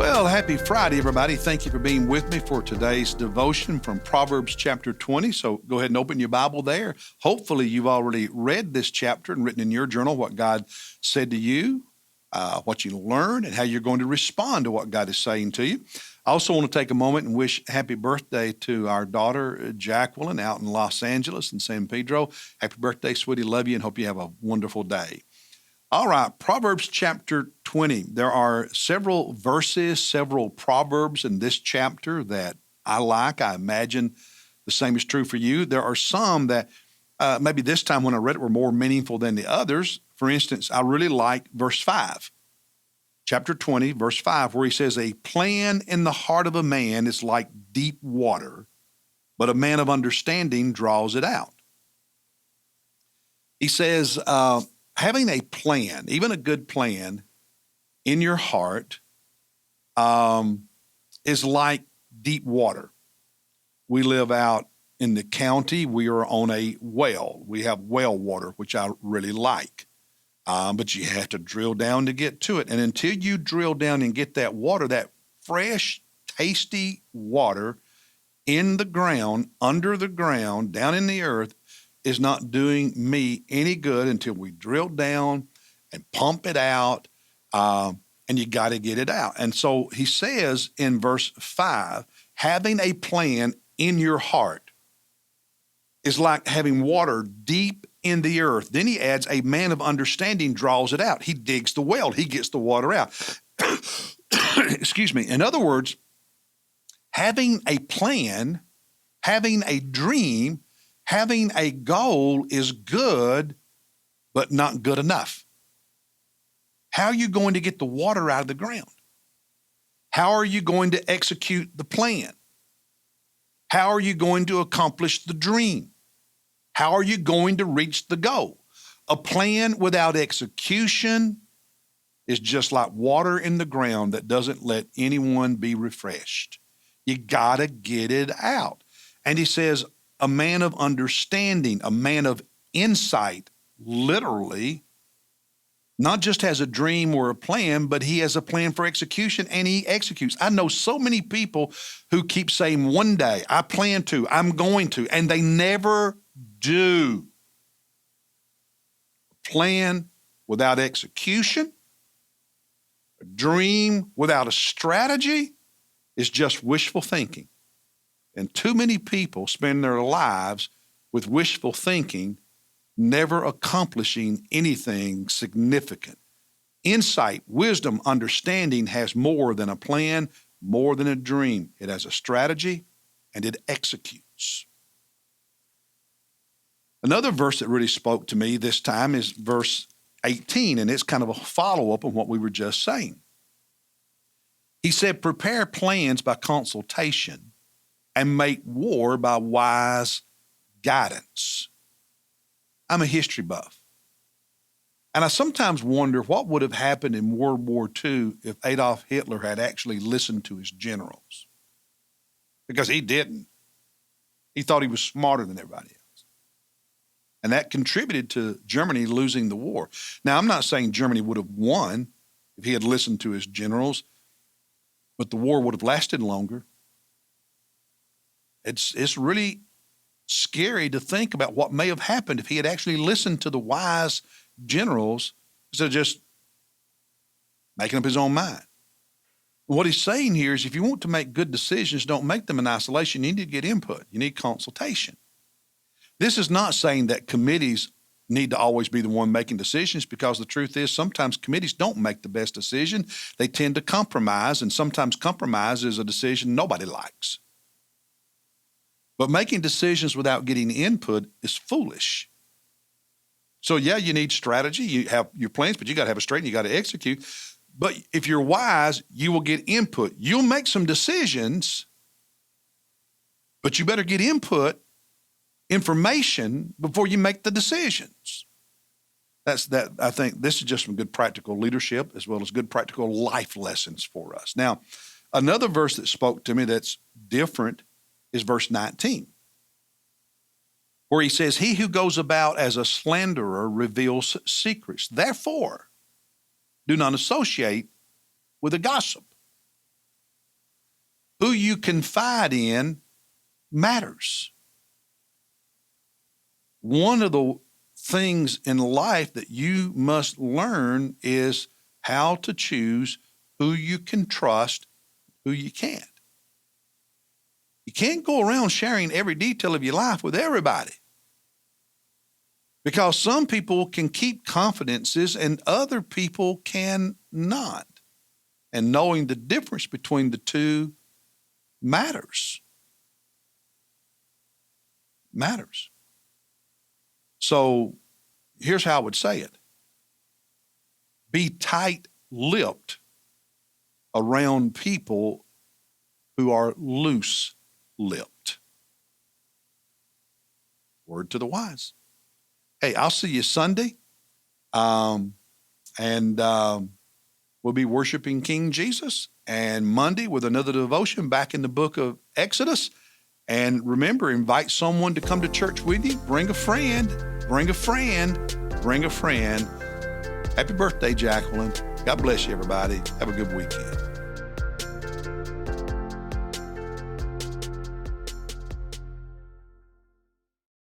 Well, happy Friday, everybody. Thank you for being with me for today's devotion from Proverbs chapter 20. So go ahead and open your Bible there. Hopefully, you've already read this chapter and written in your journal what God said to you, what you learned, and how you're going to respond to what God is saying to you. I also want to take a moment and wish happy birthday to our daughter, Jacqueline, out in Los Angeles and San Pedro. Happy birthday, sweetie. Love you and hope you have a wonderful day. All right, Proverbs chapter 20. There are several verses, several proverbs in this chapter that I like. I imagine the same is true for you. There are some that maybe this time when I read it were more meaningful than the others. For instance, I really like verse 5. Chapter 20, verse 5, where he says, "A plan in the heart of a man is like deep water, but a man of understanding draws it out." He says, having a plan, even a good plan in your heart, is like deep water. We live out in the county. We are on a well. We have well water, which I really like. But you have to drill down to get to it. And until you drill down and get that water, that fresh, tasty water in the ground, under the ground, down in the earth, is not doing me any good until we drill down and pump it out, and you got to get it out. And so he says in verse 5, having a plan in your heart is like having water deep in the earth. Then he adds, a man of understanding draws it out. He digs the well. He gets the water out. Excuse me. In other words, having a plan, having a dream, having a goal is good, but not good enough. How are you going to get the water out of the ground? How are you going to execute the plan? How are you going to accomplish the dream? How are you going to reach the goal? A plan without execution is just like water in the ground that doesn't let anyone be refreshed. You got to get it out. And he says, a man of understanding, a man of insight, literally, not just has a dream or a plan, but he has a plan for execution and he executes. I know so many people who keep saying, one day, I plan to, I'm going to, and they never do. A plan without execution, a dream without a strategy is just wishful thinking. And too many people spend their lives with wishful thinking, never accomplishing anything significant. Insight, wisdom, understanding has more than a plan, more than a dream. It has a strategy, and it executes. Another verse that really spoke to me this time is verse 18, and it's kind of a follow-up on what we were just saying. He said, prepare plans by consultation and make war by wise guidance. I'm a history buff. And I sometimes wonder what would have happened in World War II if Adolf Hitler had actually listened to his generals. Because he didn't. He thought he was smarter than everybody else. And that contributed to Germany losing the war. Now, I'm not saying Germany would have won if he had listened to his generals, but the war would have lasted longer. It's really scary to think about what may have happened if he had actually listened to the wise generals instead of just making up his own mind. What he's saying here is if you want to make good decisions, don't make them in isolation. You need to get input. You need consultation. This is not saying that committees need to always be the one making decisions, because the truth is sometimes committees don't make the best decision. They tend to compromise, and sometimes compromise is a decision nobody likes. But making decisions without getting input is foolish. So yeah, you need strategy. You have your plans, but you got to have a strategy. You got to execute. But if you're wise, you will get input. You'll make some decisions, but you better get input, information before you make the decisions. That's that. I think this is just some good practical leadership as well as good practical life lessons for us. Now, another verse that spoke to me that's different is verse 19, where he says, he who goes about as a slanderer reveals secrets. Therefore, do not associate with a gossip. Who you confide in matters. One of the things in life that you must learn is how to choose who you can trust, who you can't. You can't go around sharing every detail of your life with everybody, because some people can keep confidences and other people cannot. And knowing the difference between the two matters. Matters. So here's how I would say it. Be tight-lipped around people who are loose-lipped. Word to the wise. Hey, I'll see you Sunday. We'll be worshiping King Jesus. And Monday with another devotion back in the book of Exodus. And remember, invite someone to come to church with you. Bring a friend. Bring a friend. Bring a friend. Happy birthday, Jacqueline. God bless you, everybody. Have a good weekend.